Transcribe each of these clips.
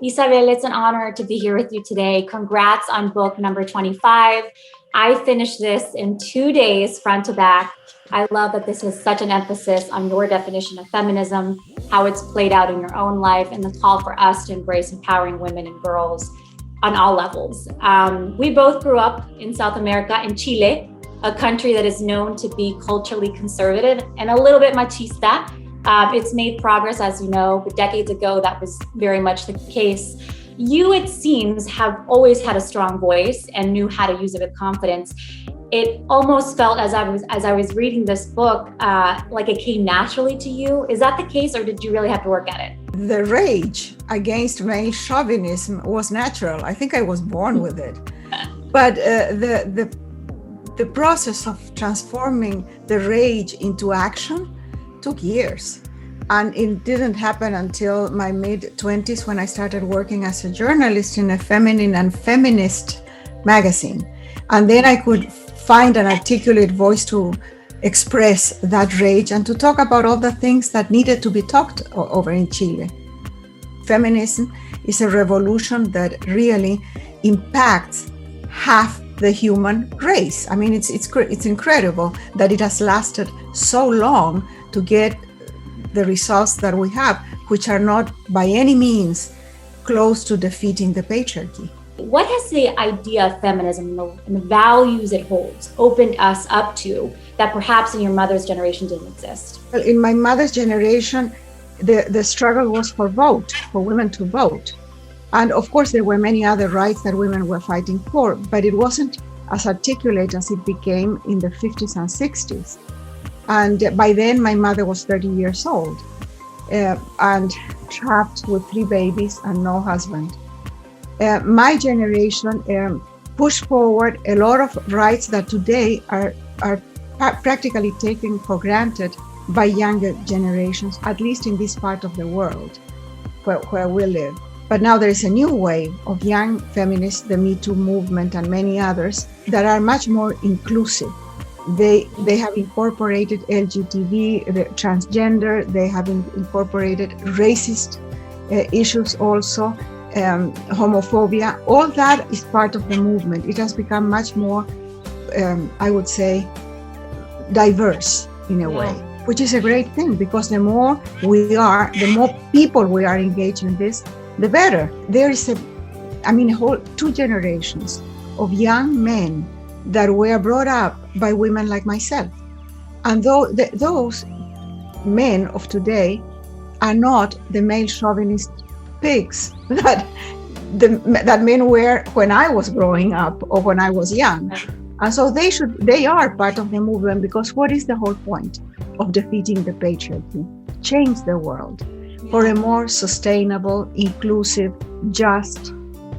Isabel, it's an honor to be here with you today. Congrats on book number 25. I finished this in 2 days, front to back. I love that this has such an emphasis on your definition of feminism, how it's played out in your own life, and the call for us to embrace empowering women and girls on all levels. We both grew up in South America, in Chile, a country that is known to be culturally conservative and a little bit machista. It's made progress, as you know, but decades ago, that was very much the case. You, it seems, have always had a strong voice and knew how to use it with confidence. It almost felt as I was reading this book, like it came naturally to you. Is that the case, or did you really have to work at it? The rage against male chauvinism was natural. I think I was born with it. But the process of transforming the rage into action took years. And it didn't happen until my mid-20s when I started working as a journalist in a feminine and feminist magazine. And then I could find an articulate voice to express that rage and to talk about all the things that needed to be talked over in Chile. Feminism is a revolution that really impacts half the human race. I mean, it's incredible that it has lasted so long to get the results that we have, which are not by any means close to defeating the patriarchy. What has the idea of feminism and the values it holds opened us up to that perhaps in your mother's generation didn't exist? Well, in my mother's generation, the struggle was for women to vote. And of course, there were many other rights that women were fighting for, but it wasn't as articulate as it became in the 50s and 60s. And by then, my mother was 30 years old and trapped with 3 babies and no husband. My generation pushed forward a lot of rights that today are practically taken for granted by younger generations, at least in this part of the world where we live. But now there is a new wave of young feminists, the Me Too movement and many others, that are much more inclusive. They have incorporated LGBT, transgender, they have incorporated racist issues also, homophobia. All that is part of the movement. It has become much more, I would say, diverse in a way, which is a great thing, because the more people we are engaged in this, the better. There is a whole 2 generations of young men that were brought up by women like myself. And those men of today are not the male chauvinist pigs that men were when I was growing up or when I was young. And so they are part of the movement, because what is the whole point of defeating the patriarchy? Change the world for a more sustainable, inclusive, just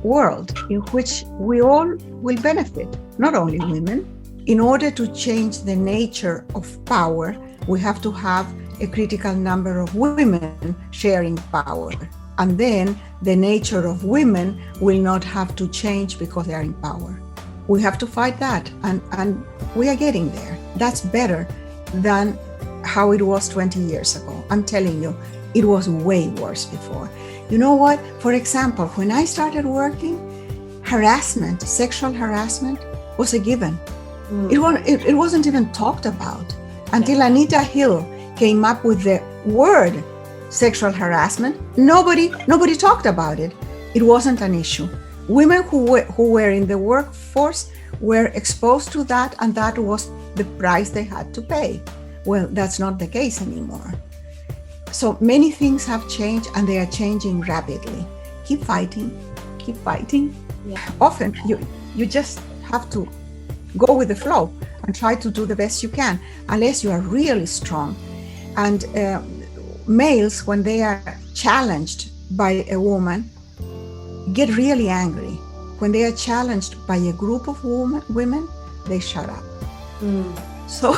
world in which we all will benefit, not only women. In order to change the nature of power, we have to have a critical number of women sharing power. And then the nature of women will not have to change because they are in power. We have to fight that, and we are getting there. That's better than how it was 20 years ago. I'm telling you, it was way worse before. You know what? For example, when I started working, harassment, sexual harassment was a given. It wasn't even talked about until Anita Hill came up with the word sexual harassment. Nobody talked about it. It wasn't an issue. Women who were in the workforce were exposed to that, and that was the price they had to pay. Well, that's not the case anymore. So many things have changed, and they are changing rapidly. Keep fighting. Yeah. Often you just have to go with the flow and try to do the best you can, unless you are really strong. And males, when they are challenged by a woman, get really angry. When they are challenged by a group of women, they shut up. So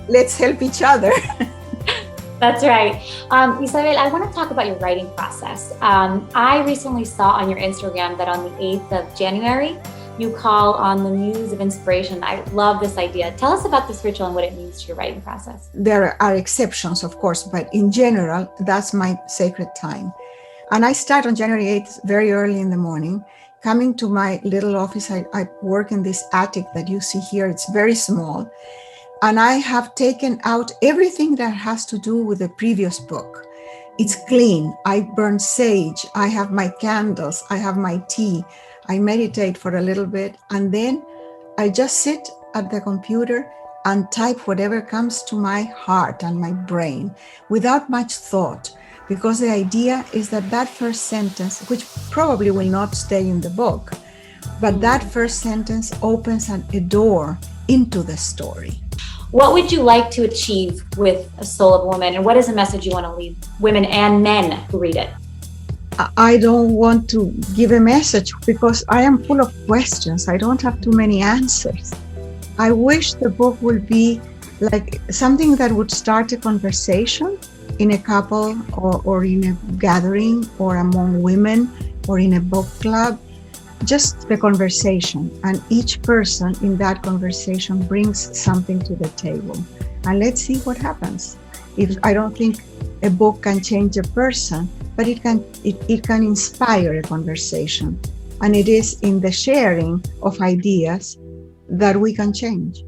let's help each other. That's right. Isabel, I want to talk about your writing process. I recently saw on your Instagram that on the 8th of January, you call on the muse of inspiration. I love this idea. Tell us about this ritual and what it means to your writing process. There are exceptions, of course, but in general, that's my sacred time. And I start on January 8th, very early in the morning, coming to my little office. I work in this attic that you see here. It's very small. And I have taken out everything that has to do with the previous book. It's clean. I burn sage. I have my candles. I have my tea. I meditate for a little bit. And then I just sit at the computer and type whatever comes to my heart and my brain without much thought. Because the idea is that that first sentence, which probably will not stay in the book, but that first sentence opens a door into the story. What would you like to achieve with A Soul of a Woman? And what is the message you want to leave women and men who read it? I don't want to give a message because I am full of questions. I don't have too many answers. I wish the book would be like something that would start a conversation in a couple or in a gathering or among women or in a book club. Just the conversation, and each person in that conversation brings something to the table, and let's see what happens. If I don't think a book can change a person, but it can inspire a conversation, and it is in the sharing of ideas that we can change.